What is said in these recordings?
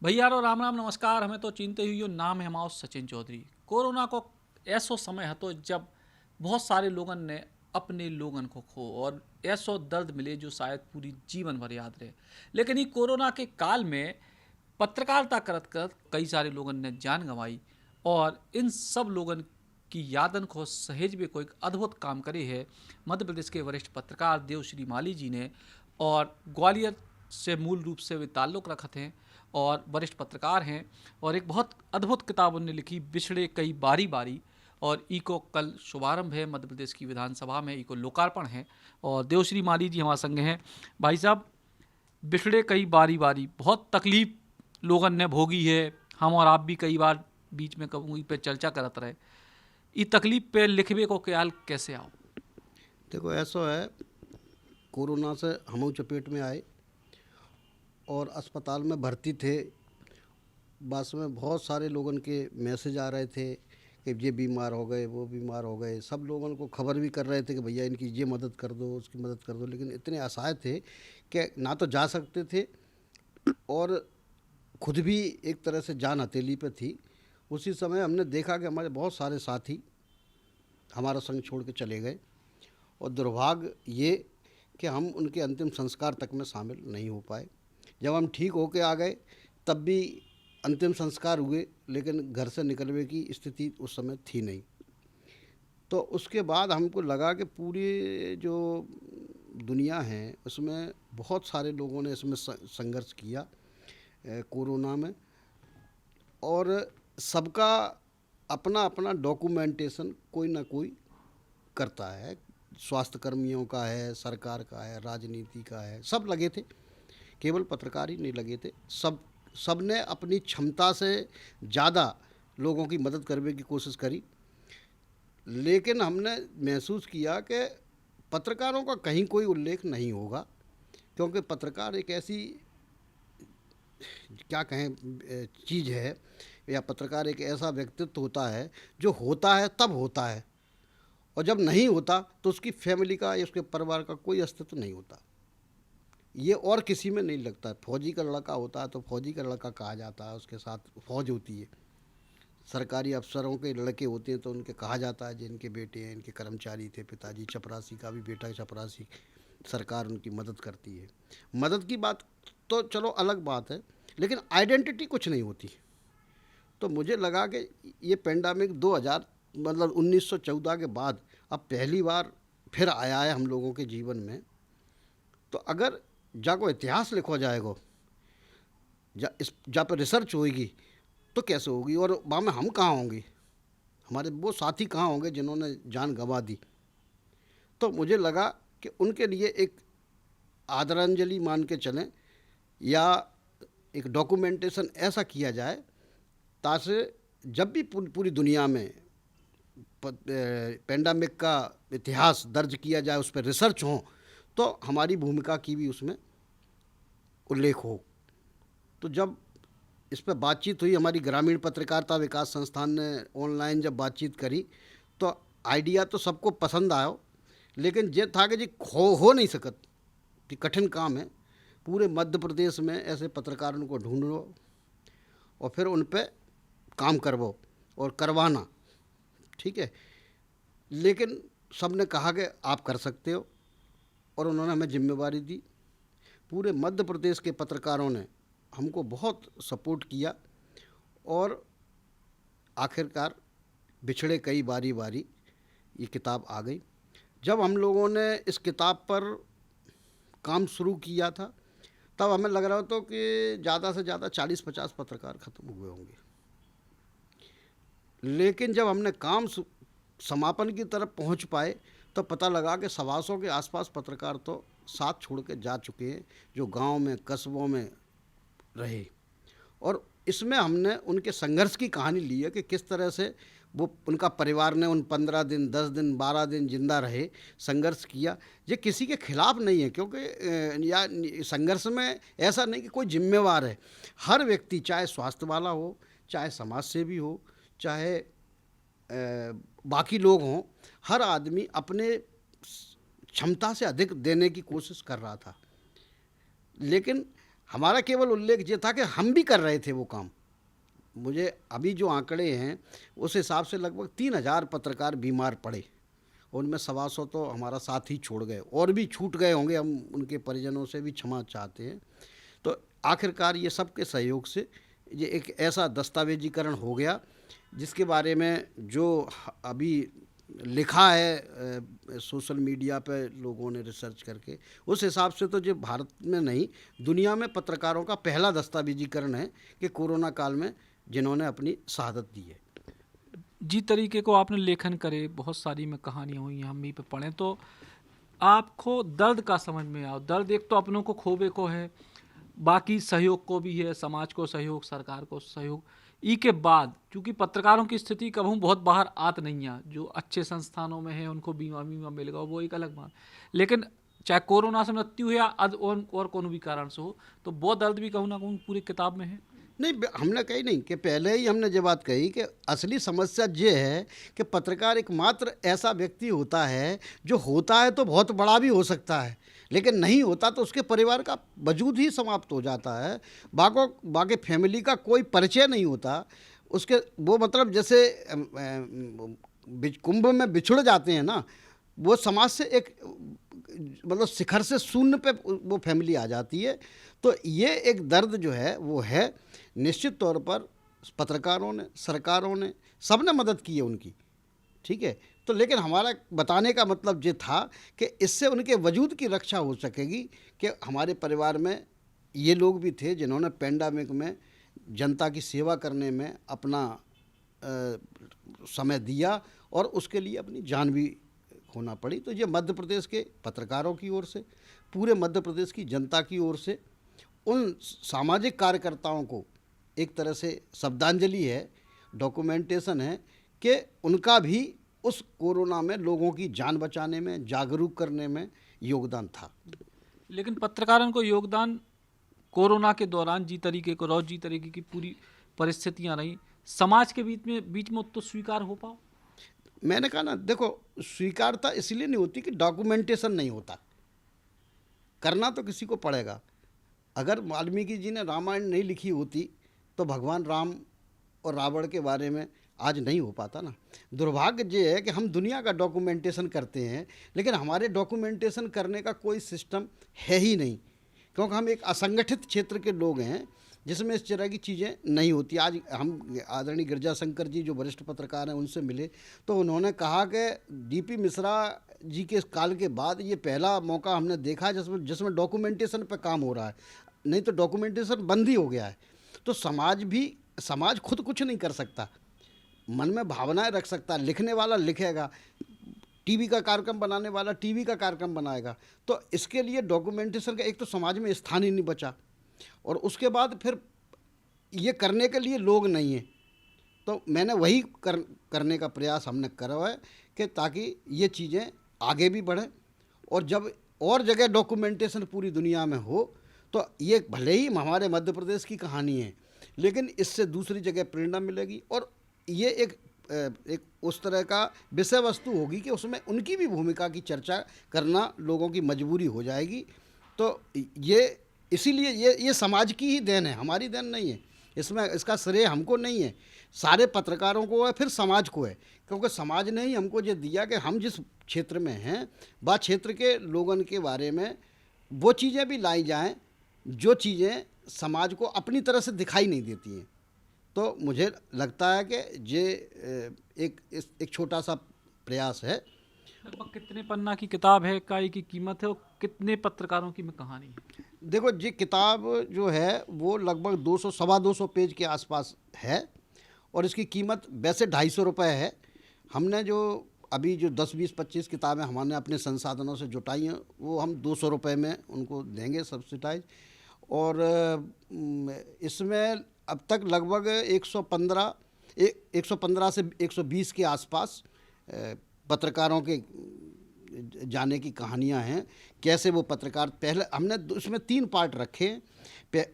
भैया रो राम राम नमस्कार। हमें तो चिंते हुई यो नाम है हमारा सचिन चौधरी। कोरोना को ऐसो समय हतो जब बहुत सारे लोगन ने अपने लोगन को खो और ऐसो दर्द मिले जो शायद पूरी जीवन भर याद रहे। लेकिन ये कोरोना के काल में पत्रकारिता करत करत कई सारे लोगन ने जान गंवाई और इन सब लोगन की यादन को सहेज में कोई अद्भुत काम करे है मध्य प्रदेश के वरिष्ठ पत्रकार देवश्री माली जी ने। और ग्वालियर से मूल रूप से वे ताल्लुक़ रखते हैं और वरिष्ठ पत्रकार हैं और एक बहुत अद्भुत किताब उन्होंने लिखी बिछड़े कई बारी बारी। और ई को कल शुभारंभ है मध्य प्रदेश की विधानसभा में, ई को लोकार्पण है और देवश्री माली जी हमारे संग हैं। भाई साहब, बिछड़े कई बारी बारी बहुत तकलीफ लोगन ने भोगी है। हम और आप भी कई बार बीच में कभी पे चर्चा करत रहे। ई तकलीफ पे लिखबे को ख्याल कैसे आओ? देखो ऐसा है, कोरोना से हम चपेट में आए और अस्पताल में भर्ती थे। बस में बहुत सारे लोगन के मैसेज आ रहे थे कि ये बीमार हो गए, वो बीमार हो गए। सब लोगों को खबर भी कर रहे थे कि भैया इनकी ये मदद कर दो, उसकी मदद कर दो। लेकिन इतने असहाय थे कि ना तो जा सकते थे और खुद भी एक तरह से जान हथेली पे थी। उसी समय हमने देखा कि हमारे बहुत सारे साथी हमारा संग छोड़ के चले गए और दुर्भाग्य ये कि हम उनके अंतिम संस्कार तक में शामिल नहीं हो पाए। जब हम ठीक होके आ गए तब भी अंतिम संस्कार हुए, लेकिन घर से निकलने की स्थिति उस समय थी नहीं। तो उसके बाद हमको लगा कि पूरी जो दुनिया है उसमें बहुत सारे लोगों ने इसमें संघर्ष किया कोरोना में, और सबका अपना अपना डॉक्यूमेंटेशन कोई ना कोई करता है। स्वास्थ्य कर्मियों का है, सरकार का है, राजनीति का है, सब लगे थे। केवल पत्रकार ही नहीं लगे थे, सब ने अपनी क्षमता से ज़्यादा लोगों की मदद करने की कोशिश करी। लेकिन हमने महसूस किया कि पत्रकारों का कहीं कोई उल्लेख नहीं होगा, क्योंकि पत्रकार एक ऐसी क्या कहें चीज़ है, या पत्रकार एक ऐसा व्यक्तित्व होता है जो होता है तब होता है, और जब नहीं होता तो उसकी फैमिली का या उसके परिवार का कोई अस्तित्व नहीं होता। ये और किसी में नहीं लगता। फौजी का लड़का होता है तो फौजी का लड़का कहा जाता है, उसके साथ फौज होती है। सरकारी अफसरों के लड़के होते हैं तो उनके कहा जाता है जिनके बेटे हैं, इनके कर्मचारी थे। पिताजी चपरासी का भी बेटा चपरासी, सरकार उनकी मदद करती है। मदद की बात तो चलो अलग बात है, लेकिन आइडेंटिटी कुछ नहीं होती। तो मुझे लगा कि ये पेंडेमिक 2000 मतलब 1914 के बाद अब पहली बार फिर आया है हम लोगों के जीवन में। तो अगर जाको इतिहास लिखा जाएगा, जहाँ पर रिसर्च होगी तो कैसे होगी, और वहाँ में हम कहाँ होंगे, हमारे वो साथी कहाँ होंगे जिन्होंने जान गंवा दी। तो मुझे लगा कि उनके लिए एक आदरांजलि मान के चलें, या एक डॉक्यूमेंटेशन ऐसा किया जाए ताकि जब भी पूरी दुनिया में पेंडेमिक का इतिहास दर्ज किया जाए, उस पर रिसर्च हो, तो हमारी भूमिका की भी उसमें उल्लेख हो। तो जब इस पर बातचीत हुई, हमारी ग्रामीण पत्रकारिता विकास संस्थान ने ऑनलाइन जब बातचीत करी, तो आइडिया तो सबको पसंद आया, लेकिन ये था कि जी हो नहीं सकत कि कठिन काम है। पूरे मध्य प्रदेश में ऐसे पत्रकारों को ढूंढो और फिर उन पर काम करवाओ और करवाना, ठीक है। लेकिन सब ने कहा कि आप कर सकते हो, और उन्होंने हमें जिम्मेवारी दी। पूरे मध्य प्रदेश के पत्रकारों ने हमको बहुत सपोर्ट किया और आखिरकार बिछड़े कई बारी बारी ये किताब आ गई। जब हम लोगों ने इस किताब पर काम शुरू किया था तब हमें लग रहा था कि ज़्यादा से ज़्यादा 40-50 पत्रकार ख़त्म हुए होंगे। लेकिन जब हमने काम समापन की तरफ पहुंच पाए तो पता लगा कि 125 के आसपास पत्रकार तो साथ छोड़ के जा चुके हैं, जो गांव में कस्बों में रहे। और इसमें हमने उनके संघर्ष की कहानी ली है कि किस तरह से वो उनका परिवार ने उन 15 दिन 10 दिन 12 दिन जिंदा रहे, संघर्ष किया। ये किसी के खिलाफ नहीं है, क्योंकि या संघर्ष में ऐसा नहीं कि कोई जिम्मेवार है। हर व्यक्ति, चाहे स्वास्थ्य वाला हो, चाहे समाज सेवी हो, चाहे बाकी लोग हों, हर आदमी अपने क्षमता से अधिक देने की कोशिश कर रहा था। लेकिन हमारा केवल उल्लेख ये था कि हम भी कर रहे थे वो काम। मुझे अभी जो आंकड़े हैं उस हिसाब से लगभग 3,000 पत्रकार बीमार पड़े, उनमें 125 तो हमारा साथ ही छोड़ गए, और भी छूट गए होंगे, हम उनके परिजनों से भी क्षमा चाहते हैं। तो आखिरकार ये सबके सहयोग से ये एक ऐसा दस्तावेजीकरण हो गया जिसके बारे में जो अभी लिखा है सोशल मीडिया पे लोगों ने रिसर्च करके, उस हिसाब से तो ये भारत में नहीं दुनिया में पत्रकारों का पहला दस्तावेजीकरण है कि कोरोना काल में जिन्होंने अपनी शहादत दी है। जी तरीके को आपने लेखन करे, बहुत सारी में कहानियाँ हुई हम भी पे पढ़ें, तो आपको दर्द का समझ में आओ। दर्द एक तो अपनों को खोबे को है, बाकी सहयोग को भी है, समाज को सहयोग, सरकार को सहयोग। ई के बाद क्योंकि पत्रकारों की स्थिति कभी बहुत बाहर आत नहीं है, जो अच्छे संस्थानों में है उनको बीमा बीमा मिलेगा, वो एक अलग बात। लेकिन चाहे कोरोना से मृत्यु हो या और कोनो भी कारण से हो, तो वो दर्द भी कहूँ ना कहूँ पूरी किताब में है। नहीं, हमने कही नहीं कि पहले ही हमने ये बात कही कि असली समस्या ये है कि पत्रकार एकमात्र ऐसा व्यक्ति होता है जो होता है तो बहुत बड़ा भी हो सकता है, लेकिन नहीं होता तो उसके परिवार का वजूद ही समाप्त हो जाता है। बाकी फैमिली का कोई परिचय नहीं होता उसके। वो मतलब जैसे कुंभ में बिछुड़ जाते हैं ना, वो समाज से एक मतलब शिखर से शून्य पे वो फैमिली आ जाती है। तो ये एक दर्द जो है वो है। निश्चित तौर पर पत्रकारों ने, सरकारों ने, सब ने मदद की है उनकी, ठीक है। तो लेकिन हमारा बताने का मतलब ये था कि इससे उनके वजूद की रक्षा हो सकेगी कि हमारे परिवार में ये लोग भी थे जिन्होंने पेंडेमिक में जनता की सेवा करने में अपना समय दिया और उसके लिए अपनी जान भी खोना पड़ी। तो ये मध्य प्रदेश के पत्रकारों की ओर से, पूरे मध्य प्रदेश की जनता की ओर से उन सामाजिक कार्यकर्ताओं को एक तरह से श्रद्धांजलि है, डॉक्यूमेंटेशन है कि उनका भी उस कोरोना में लोगों की जान बचाने में, जागरूक करने में योगदान था। लेकिन पत्रकारों को योगदान कोरोना के दौरान जी तरीके को रहो, जी तरीके की पूरी परिस्थितियां रही, समाज के बीच में तो स्वीकार हो पाओ। मैंने कहा ना, देखो स्वीकारता इसलिए नहीं होती कि डॉक्यूमेंटेशन नहीं होता, करना तो किसी को पड़ेगा। अगर वाल्मीकि जी ने रामायण नहीं लिखी होती तो भगवान राम और रावण के बारे में आज नहीं हो पाता ना। दुर्भाग्य ये है कि हम दुनिया का डॉक्यूमेंटेशन करते हैं लेकिन हमारे डॉक्यूमेंटेशन करने का कोई सिस्टम है ही नहीं, क्योंकि हम एक असंगठित क्षेत्र के लोग हैं जिसमें इस तरह की चीज़ें नहीं होती। आज हम आदरणीय गिरजा शंकर जी जो वरिष्ठ पत्रकार हैं उनसे मिले तो उन्होंने कहा कि डीपी मिश्रा जी के काल के बाद ये पहला मौका हमने देखा जिसमें डॉक्यूमेंटेशन पे काम हो रहा है, नहीं तो डॉक्यूमेंटेशन बंद ही हो गया है। तो समाज खुद कुछ नहीं कर सकता, मन में भावनाएं रख सकता, लिखने वाला लिखेगा, टीवी का कार्यक्रम बनाने वाला टीवी का कार्यक्रम बनाएगा। तो इसके लिए डॉक्यूमेंटेशन का एक तो समाज में स्थान ही नहीं बचा, और उसके बाद फिर ये करने के लिए लोग नहीं हैं। तो मैंने वही करने का प्रयास हमने करा है कि ताकि ये चीज़ें आगे भी बढ़ें, और जब और जगह डॉक्यूमेंटेशन पूरी दुनिया में हो तो ये भले ही हमारे मध्य प्रदेश की कहानी है लेकिन इससे दूसरी जगह प्रेरणा मिलेगी, और ये एक उस तरह का विषय वस्तु होगी कि उसमें उनकी भी भूमिका की चर्चा करना लोगों की मजबूरी हो जाएगी। तो ये इसीलिए ये समाज की ही देन है, हमारी देन नहीं है। इसमें इसका श्रेय हमको नहीं है, सारे पत्रकारों को है, फिर समाज को है, क्योंकि समाज ने ही हमको ये दिया कि हम जिस क्षेत्र में हैं वह क्षेत्र के लोगों के बारे में वो चीज़ें भी लाई जाएं जो चीज़ें समाज को अपनी तरह से दिखाई नहीं देती हैं। तो मुझे लगता है कि ये एक छोटा सा प्रयास है। लगभग कितने पन्ना की किताब है, इकाई की कीमत है और कितने पत्रकारों की में कहानी है? देखो ये किताब जो है वो लगभग 200 सवा 200 पेज के आसपास है, और इसकी कीमत वैसे 250 रुपये है। हमने जो अभी जो 10, 20, 25 किताबें हमने अपने संसाधनों से जुटाई हैं वो हम 200 रुपये में उनको देंगे सब्सिडाइज। और इसमें अब तक लगभग 115 से 120 के आसपास पत्रकारों के जाने की कहानियां हैं। कैसे वो पत्रकार, पहले हमने उसमें 3 पार्ट रखे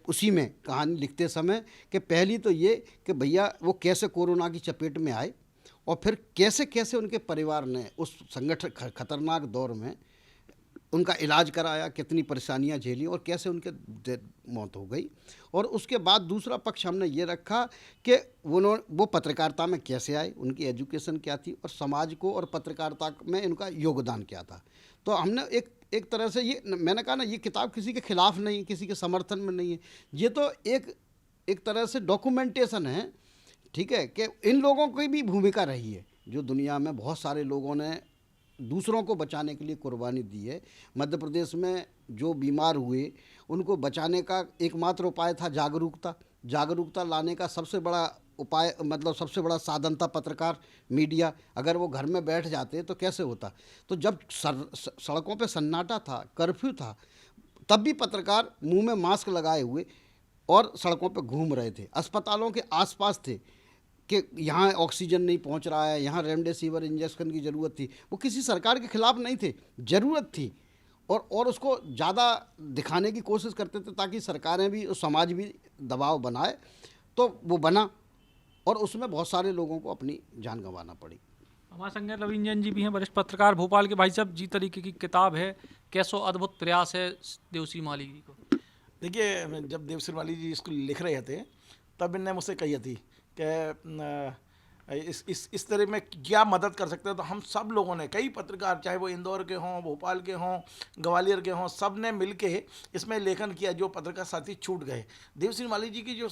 उसी में कहानी लिखते समय कि पहली तो ये कि भैया वो कैसे कोरोना की चपेट में आए, और फिर कैसे कैसे उनके परिवार ने उस संगठन खतरनाक दौर में उनका इलाज कराया, कितनी परेशानियां झेली और कैसे उनके मौत हो गई। और उसके बाद दूसरा पक्ष हमने ये रखा कि वो पत्रकारिता में कैसे आए, उनकी एजुकेशन क्या थी और समाज को और पत्रकारिता में इनका योगदान क्या था। तो हमने एक तरह से ये मैंने कहा ना, ये किताब किसी के खिलाफ नहीं, किसी के समर्थन में नहीं है, ये तो एक तरह से डॉक्यूमेंटेशन है, ठीक है, कि इन लोगों की भी भूमिका रही है जो दुनिया में बहुत सारे लोगों ने दूसरों को बचाने के लिए कुर्बानी दी है। मध्य प्रदेश में जो बीमार हुए उनको बचाने का एकमात्र उपाय था जागरूकता लाने का सबसे बड़ा उपाय, मतलब सबसे बड़ा साधन था पत्रकार, मीडिया। अगर वो घर में बैठ जाते तो कैसे होता। तो जब सड़कों पे सन्नाटा था, कर्फ्यू था, तब भी पत्रकार मुंह में मास्क लगाए हुए और सड़कों पे घूम रहे थे, अस्पतालों के आसपास थे कि यहाँ ऑक्सीजन नहीं पहुँच रहा है, यहाँ रेमडेसिविर इंजेक्शन की ज़रूरत थी। वो किसी सरकार के खिलाफ नहीं थे, ज़रूरत थी और उसको ज़्यादा दिखाने की कोशिश करते थे ताकि सरकारें भी और समाज भी दबाव बनाए। तो वो बना और उसमें बहुत सारे लोगों को अपनी जान गंवाना पड़ी। हमारे संग रवीन जैन जी भी हैं, वरिष्ठ पत्रकार भोपाल के। भाई साहब, जी तरीके की किताब है, कैसो अद्भुत प्रयास है देवसी माली जी को। देखिए, जब देवसी माली जी इसको लिख रहे थे तब इनने मुझसे कही थी कि इस तरह में क्या मदद कर सकते हैं। तो हम सब लोगों ने, कई पत्रकार, चाहे वो इंदौर के हों, भोपाल के हों, ग्वालियर के हों, सब ने मिल के इसमें लेखन किया। जो पत्रकार साथी छूट गए, देवसिंह माली जी की जो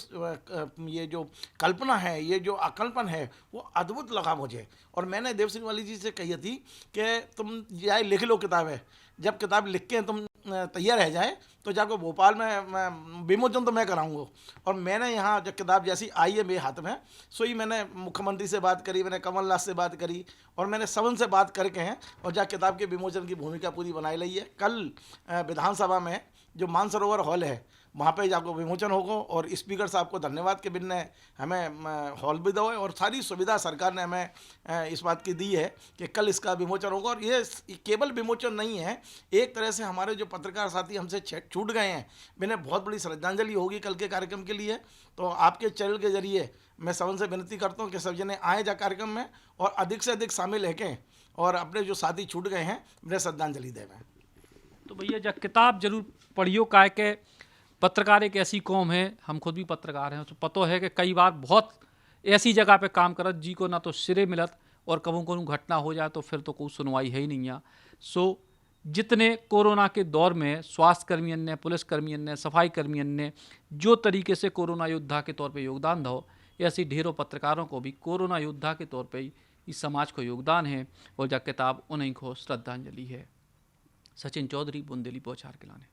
ये जो कल्पना है, ये जो आकल्पन है, वो अद्भुत लगा मुझे। और मैंने देवसिंह माली जी से कही थी कि तुम जाए लिख लो किताब है, जब किताब लिख के तुम तैयार रह जाए तो जाकर भोपाल में विमोचन तो मैं कराऊंगा। और मैंने यहाँ जब किताब जैसी आई है मेरे हाथ में, सो ही मैंने मुख्यमंत्री से बात करी, मैंने कमलनाथ से बात करी और मैंने सबन से बात करके हैं और जहाँ किताब के विमोचन की भूमिका पूरी बनाई ली है। कल विधानसभा में जो मानसरोवर हॉल है वहाँ पे जाकर विमोचन होगा और स्पीकर साहब को धन्यवाद के बिन ने हमें हॉल भी दो और सारी सुविधा सरकार ने हमें इस बात की दी है कि कल इसका विमोचन होगा। और ये केवल विमोचन नहीं है, एक तरह से हमारे जो पत्रकार साथी हमसे छूट गए हैं, मैंने बहुत बड़ी श्रद्धांजलि होगी कल के कार्यक्रम के लिए। तो आपके चैनल के जरिए मैं सबन से विनती करता हूँ कि सब जने आए जा कार्यक्रम में और अधिक से अधिक शामिल है और अपने जो साथी छूट गए हैं उन्हें श्रद्धांजलि देवें। तो भैया, जब किताब जरूर पढ़ियो, का के पत्रकार एक ऐसी कौम है, हम खुद भी पत्रकार हैं, तो पता है कि कई बार बहुत ऐसी जगह पे काम करत जी को ना तो सिरे मिलत और कभी कोई घटना हो जाए तो फिर तो कोई सुनवाई है ही नहीं है। सो जितने कोरोना के दौर में स्वास्थ्य कर्मियों ने, पुलिस कर्मियों ने, सफाई कर्मियों ने जो तरीके से कोरोना योद्धा के तौर पे योगदान दो, ऐसी ढेरों पत्रकारों को भी कोरोना योद्धा के तौर पे इस समाज को योगदान है और जब किताब उन्हीं को श्रद्धांजलि है। सचिन चौधरी, बुंदेली, बौछार के लाने।